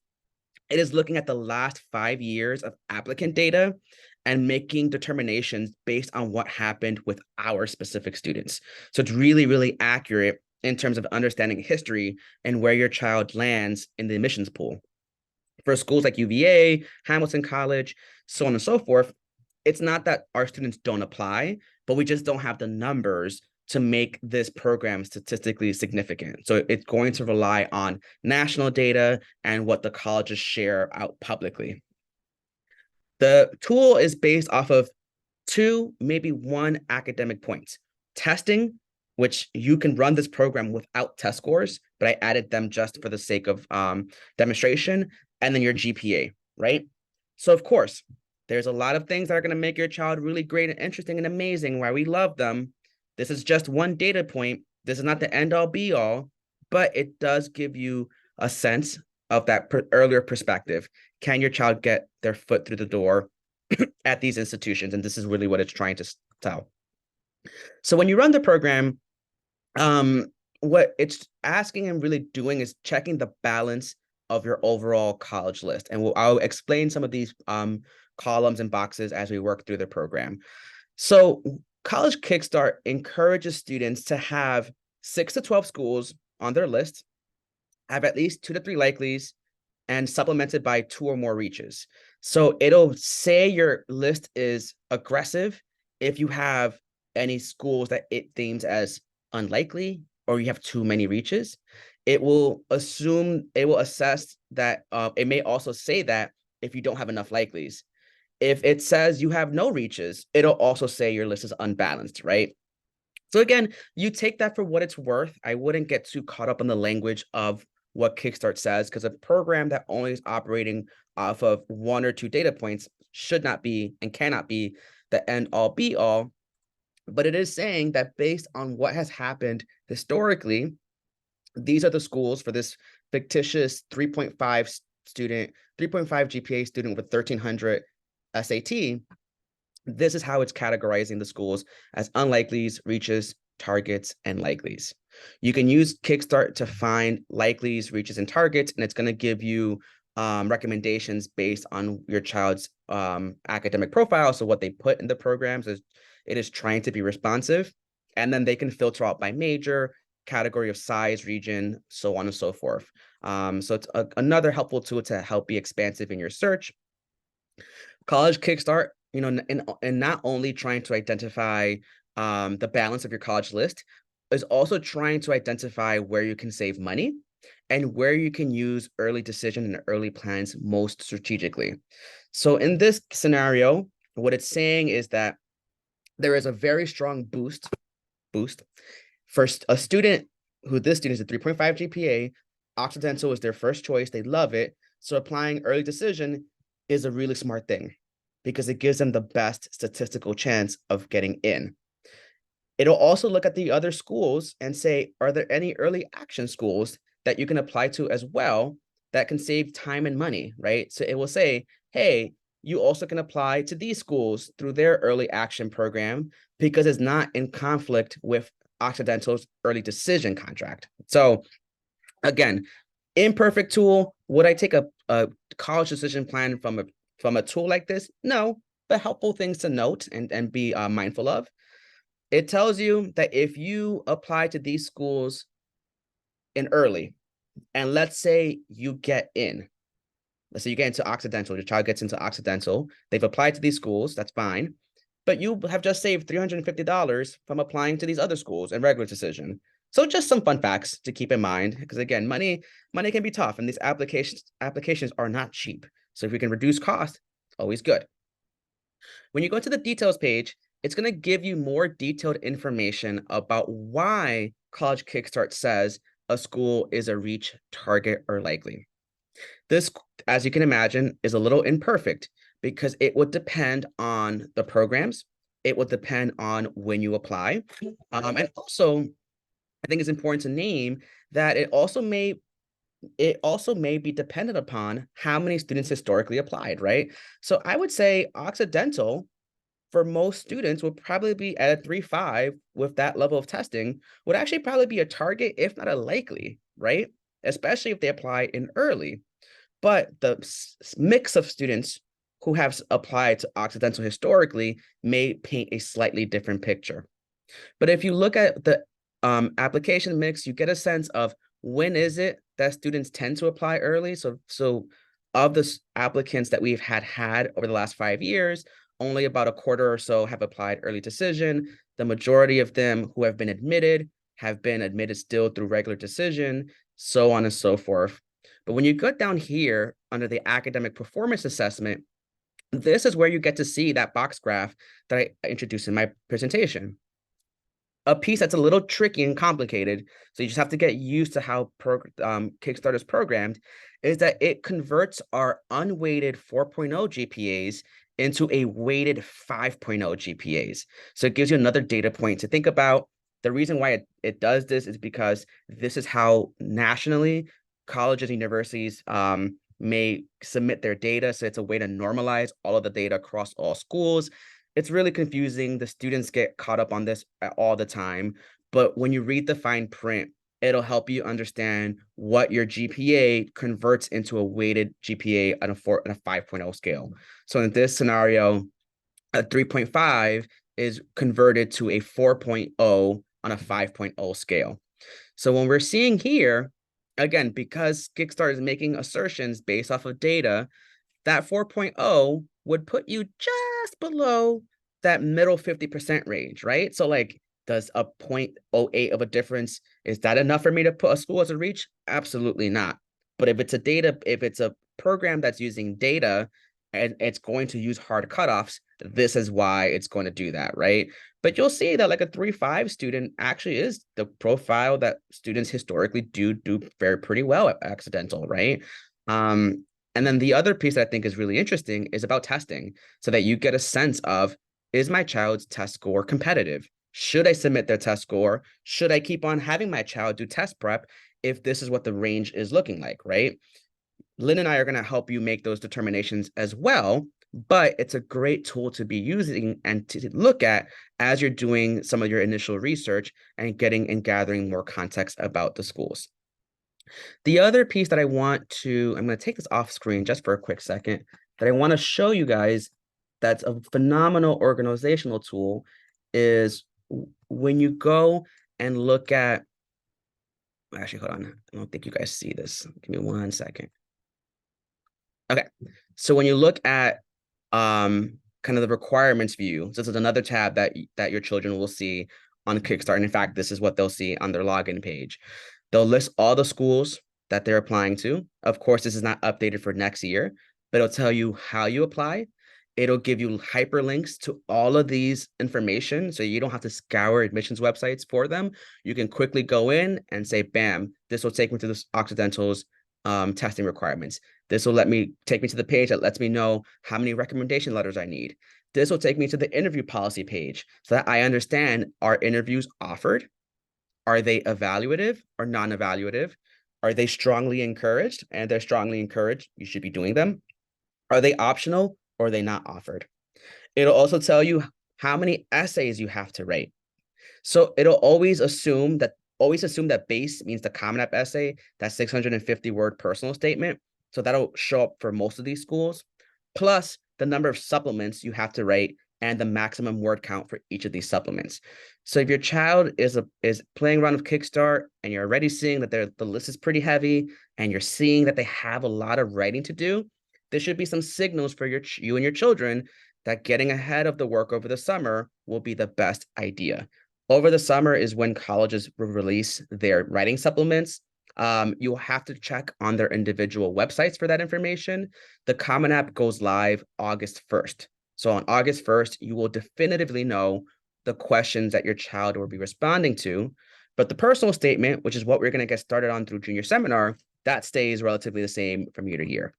Speaker 1: it is looking at the last 5 years of applicant data and making determinations based on what happened with our specific students. So it's really, really accurate in terms of understanding history and where your child lands in the admissions pool. For schools like UVA, Hamilton College, so on and so forth, it's not that our students don't apply, but we just don't have the numbers to make this program statistically significant. So it's going to rely on national data and what the colleges share out publicly. The tool is based off of 2, maybe 1 academic points. Testing, which you can run this program without test scores, but I added them just for the sake of demonstration, and then your GPA, right? So of course, there's a lot of things that are going to make your child really great and interesting and amazing, why we love them. This is just 1 data point. This is not the end all be all, but it does give you a sense of that earlier perspective. Can your child get their foot through the door at these institutions? And this is really what it's trying to tell. So when you run the program, what it's asking and really doing is checking the balance of your overall college list. And I'll explain some of these columns and boxes as we work through the program. So College Kickstart encourages students to have 6 to 12 schools on their list, have at least 2 to 3 likelies, and supplemented by 2 or more reaches. So it'll say your list is aggressive if you have any schools that it deems as unlikely or you have too many reaches. it will assess that. It may also say that if you don't have enough likelies. If it says you have no reaches, it'll also say your list is unbalanced, right? So again, you take that for what it's worth. I wouldn't get too caught up in the language of what Kickstart says, because a program that only is operating off of one or two data points should not be and cannot be the end all be all. But it is saying that based on what has happened historically, these are the schools for this fictitious 3.5 student, 3.5 GPA student with 1300 SAT. This is how it's categorizing the schools as unlikelies, reaches, targets, and likelies. You can use Kickstart to find likelies, reaches, and targets, and it's going to give you recommendations based on your child's academic profile. So what they put in the programs is it is trying to be responsive, and then they can filter out by major, category of size, region, so on and so forth. So it's another helpful tool to help be expansive in your search. College Kickstart, and not only trying to identify the balance of your college list, is also trying to identify where you can save money and where you can use early decision and early plans most strategically. So in this scenario, what it's saying is that there is a very strong boost for a student this student is a 3.5 GPA. Occidental is their first choice. They love it. So applying early decision is a really smart thing because it gives them the best statistical chance of getting in. It'll also look at the other schools and say, are there any early action schools that you can apply to as well that can save time and money, right? So it will say, hey, you also can apply to these schools through their early action program because it's not in conflict with Occidental's early decision contract. So again, imperfect tool. Would I take a college decision plan from a tool like this? No, but helpful things to note and be mindful of. It tells you that if you apply to these schools in early, and let's say you get in, let's say you get into Occidental, your child gets into Occidental, they've applied to these schools, that's fine, but you have just saved $350 from applying to these other schools in regular decision. So just some fun facts to keep in mind, because again, money can be tough, and these applications are not cheap. So if we can reduce cost, always good. When you go to the details page, it's going to give you more detailed information about why College Kickstart says a school is a reach, target, or likely. This, as you can imagine, is a little imperfect because it would depend on the programs. It would depend on when you apply. And also, I think it's important to name that it also may be dependent upon how many students historically applied, right? So I would say Occidental for most students would probably be at a 3.5 with that level of testing, would actually probably be a target, if not a likely, right? Especially if they apply in early. But the mix of students who have applied to Occidental historically may paint a slightly different picture. But if you look at the application mix, you get a sense of when is it that students tend to apply early. So of the applicants that we've had over the last 5 years, only about a quarter or so have applied early decision. The majority of them who have been admitted have been admitted still through regular decision, so on and so forth. But when you go down here under the academic performance assessment, this is where you get to see that box graph that I introduced in my presentation. A piece that's a little tricky and complicated, so you just have to get used to how Kickstarter is programmed, is that it converts our unweighted 4.0 GPAs into a weighted 5.0 GPAs. So it gives you another data point to think about. The reason why it does this is because this is how nationally colleges and universities may submit their data. So it's a way to normalize all of the data across all schools. It's really confusing. The students get caught up on this all the time. But when you read the fine print, it'll help you understand what your GPA converts into a weighted GPA on a 5.0 scale. So in this scenario, a 3.5 is converted to a 4.0 on a 5.0 scale. So when we're seeing here, again, because Kickstarter is making assertions based off of data, that 4.0 would put you just below that middle 50% range, right? So like Does a 0.08 of a difference, is that enough for me to put a school as a reach? Absolutely not. But if it's a program that's using data and it's going to use hard cutoffs, this is why it's going to do that, right? But you'll see that like a 3.5 student actually is the profile that students historically do very pretty well at accidental, right? And then the other piece that I think is really interesting is about testing, so that you get a sense of, is my child's test score competitive? Should I submit their test score? Should I keep on having my child do test prep if this is what the range is looking like, right? Lynn and I are going to help you make those determinations as well, but it's a great tool to be using and to look at as you're doing some of your initial research and getting and gathering more context about the schools. The other piece that I'm going to take this off screen just for a quick second, that I want to show you guys that's a phenomenal organizational tool is when you go and look at, actually, hold on. I don't think you guys see this. Give me 1 second. Okay. So when you look at kind of the requirements view, so this is another tab that your children will see on Kickstart. And in fact, this is what they'll see on their login page. They'll list all the schools that they're applying to. Of course, this is not updated for next year, but it'll tell you how you apply. It'll give you hyperlinks to all of these information, so you don't have to scour admissions websites for them. You can quickly go in and say, bam, this will take me to the Occidental's testing requirements. This will take me to the page that lets me know how many recommendation letters I need. This will take me to the interview policy page so that I understand, are interviews offered? Are they evaluative or non-evaluative? Are they strongly encouraged? And they're strongly encouraged, you should be doing them. Are they optional or are they not offered? It'll also tell you how many essays you have to write. So it'll always assume that base means the Common App essay, that 650 word personal statement. So that'll show up for most of these schools, plus the number of supplements you have to write and the maximum word count for each of these supplements. So if your child is playing around with Kickstart and you're already seeing that the list is pretty heavy and you're seeing that they have a lot of writing to do, there should be some signals for you and your children that getting ahead of the work over the summer will be the best idea. Over the summer is when colleges will release their writing supplements. You'll have to check on their individual websites for that information. The Common App goes live August 1st. So on August 1st, you will definitively know the questions that your child will be responding to. But the personal statement, which is what we're going to get started on through junior seminar, that stays relatively the same from year to year.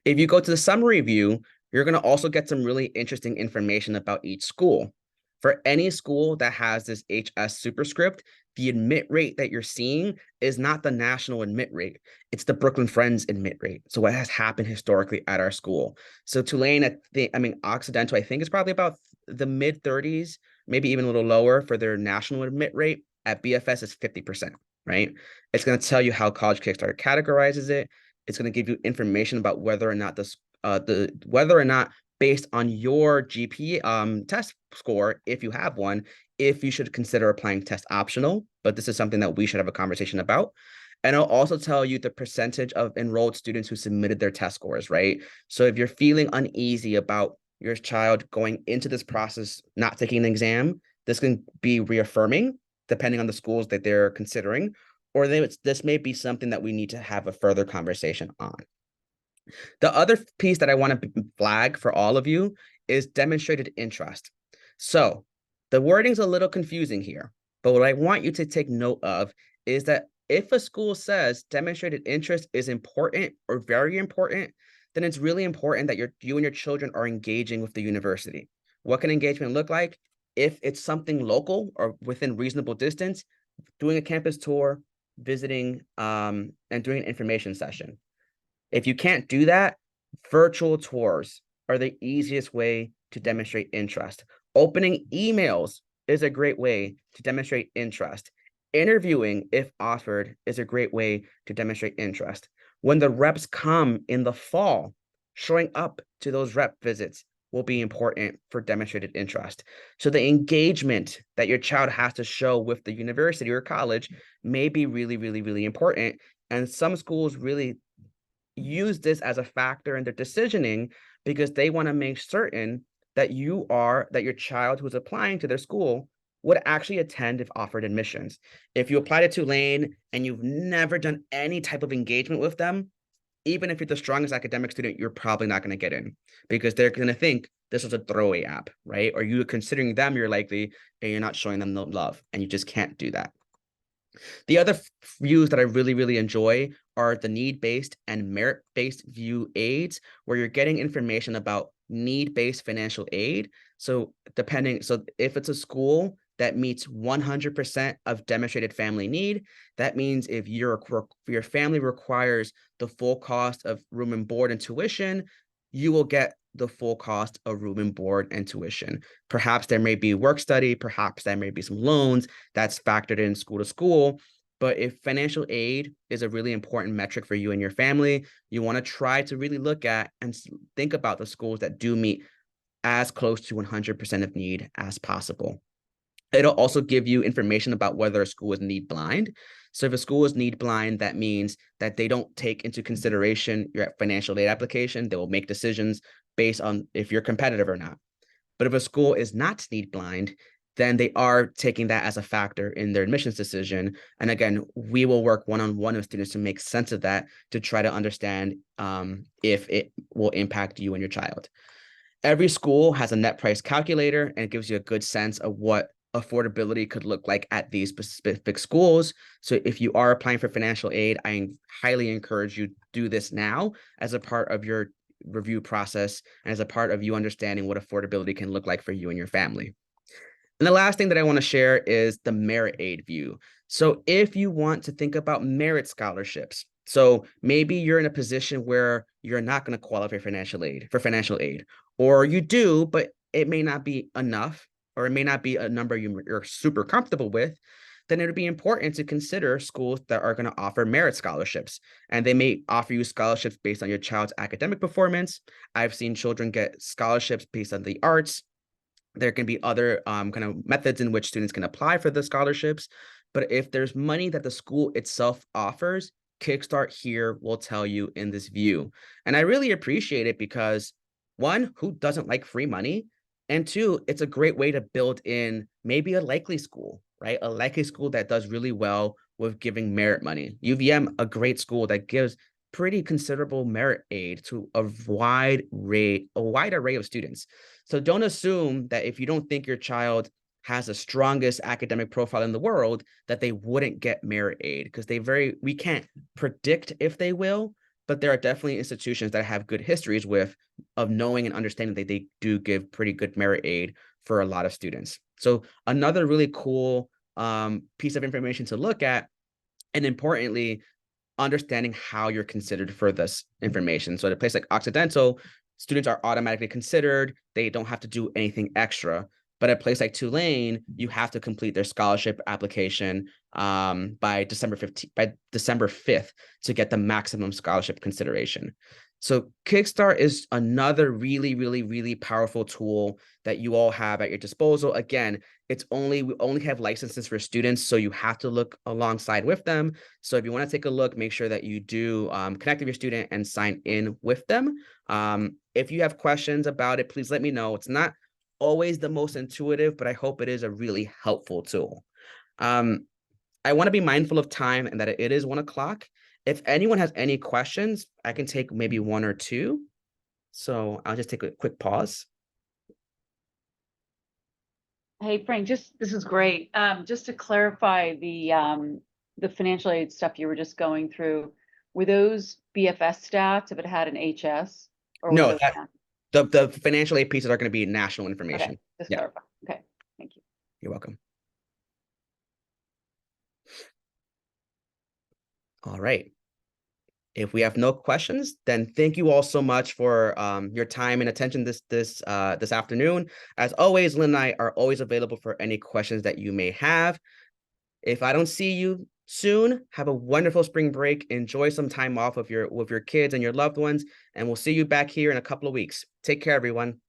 Speaker 1: If you go to the summary view, you're going to also get some really interesting information about each school. For any school that has this HS superscript, the admit rate that you're seeing is not the national admit rate. It's the Brooklyn Friends admit rate. So what has happened historically at our school. So Tulane, Occidental, I think is probably about the mid 30s, maybe even a little lower for their national admit rate. At BFS, it's 50%, right? It's going to tell you how College Kickstarter categorizes it. It's going to give you information about whether or not based on your GPA test score, if you have one, if you should consider applying test optional, but this is something that we should have a conversation about. And it'll also tell you the percentage of enrolled students who submitted their test scores, right? So if you're feeling uneasy about your child going into this process, not taking an exam, this can be reaffirming depending on the schools that they're considering, or this may be something that we need to have a further conversation on. The other piece that I want to flag for all of you is demonstrated interest. So the wording's a little confusing here, but what I want you to take note of is that if a school says demonstrated interest is important or very important, then it's really important that you and your children are engaging with the university. What can engagement look like? If it's something local or within reasonable distance, doing a campus tour, visiting, and doing an information session. If you can't do that, virtual tours are the easiest way to demonstrate interest. Opening emails is a great way to demonstrate interest. Interviewing, if offered, is a great way to demonstrate interest. When the reps come in the fall, showing up to those rep visits will be important for demonstrated interest. So the engagement that your child has to show with the university or college may be really, really, really important. And some schools really use this as a factor in their decisioning because they want to make certain that your child who's applying to their school would actually attend if offered admissions. If you apply to Tulane and you've never done any type of engagement with them, even if you're the strongest academic student, you're probably not going to get in because they're going to think this is a throwaway app, right? Or you considering them, you're likely, and you're not showing them the love, and you just can't do that. The other views that I really, really enjoy are the need-based and merit-based view aids, where you're getting information about need-based financial aid. So if it's a school that meets 100% of demonstrated family need, that means if your family requires the full cost of room and board and tuition, you will get the full cost of room and board and tuition. Perhaps there may be work study, perhaps there may be some loans that's factored in school to school. But if financial aid is a really important metric for you and your family, you want to try to really look at and think about the schools that do meet as close to 100% of need as possible. It'll also give you information about whether a school is need blind. So if a school is need blind, that means that they don't take into consideration your financial aid application. They will make decisions based on if you're competitive or not. But if a school is not need blind, then they are taking that as a factor in their admissions decision. And again, we will work one-on-one with students to make sense of that to try to understand if it will impact you and your child. Every school has a net price calculator, and it gives you a good sense of what affordability could look like at these specific schools. So if you are applying for financial aid, I highly encourage you to do this now as a part of your review process and as a part of you understanding what affordability can look like for you and your family. And the last thing that I want to share is the merit aid view. So if you want to think about merit scholarships, so maybe you're in a position where you're not going to qualify for financial aid, or you do, but it may not be enough, or it may not be a number you're super comfortable with, then it would be important to consider schools that are going to offer merit scholarships. And they may offer you scholarships based on your child's academic performance. I've seen children get scholarships based on the arts. There can be other kind of methods in which students can apply for the scholarships. But if there's money that the school itself offers, Kickstart here will tell you in this view. And I really appreciate it because, one, who doesn't like free money? And two, it's a great way to build in maybe a likely school, right? A likely school that does really well with giving merit money. UVM, a great school that gives pretty considerable merit aid to a wide array of students. So don't assume that if you don't think your child has the strongest academic profile in the world, that they wouldn't get merit aid, because we can't predict if they will, but there are definitely institutions that have good histories of knowing and understanding that they do give pretty good merit aid for a lot of students. So another really cool piece of information to look at, and importantly, understanding how you're considered for this information. So at a place like Occidental, students are automatically considered. They don't have to do anything extra. But at a place like Tulane, you have to complete their scholarship application by December 5th to get the maximum scholarship consideration. So Kickstart is another really, really, really powerful tool that you all have at your disposal. Again, we only have licenses for students, so you have to look alongside with them. So if you want to take a look, make sure that you do connect with your student and sign in with them. If you have questions about it, please let me know. It's not always the most intuitive, but I hope it is a really helpful tool. I want to be mindful of time and that it is 1 o'clock. If anyone has any questions, I can take maybe one or two. So I'll just take a quick pause.
Speaker 2: Hey, Frank, this is great. Just to clarify the financial aid stuff you were just going through, were those BFS stats if it had an HS? Or
Speaker 1: no, the financial aid pieces are going to be national information.
Speaker 2: Okay, just clarify. Okay, thank you.
Speaker 1: You're welcome. All right. If we have no questions, then thank you all so much for your time and attention this afternoon. As always, Lynn and I are always available for any questions that you may have. If I don't see you soon, have a wonderful spring break. Enjoy some time off with your kids and your loved ones, and we'll see you back here in a couple of weeks. Take care, everyone.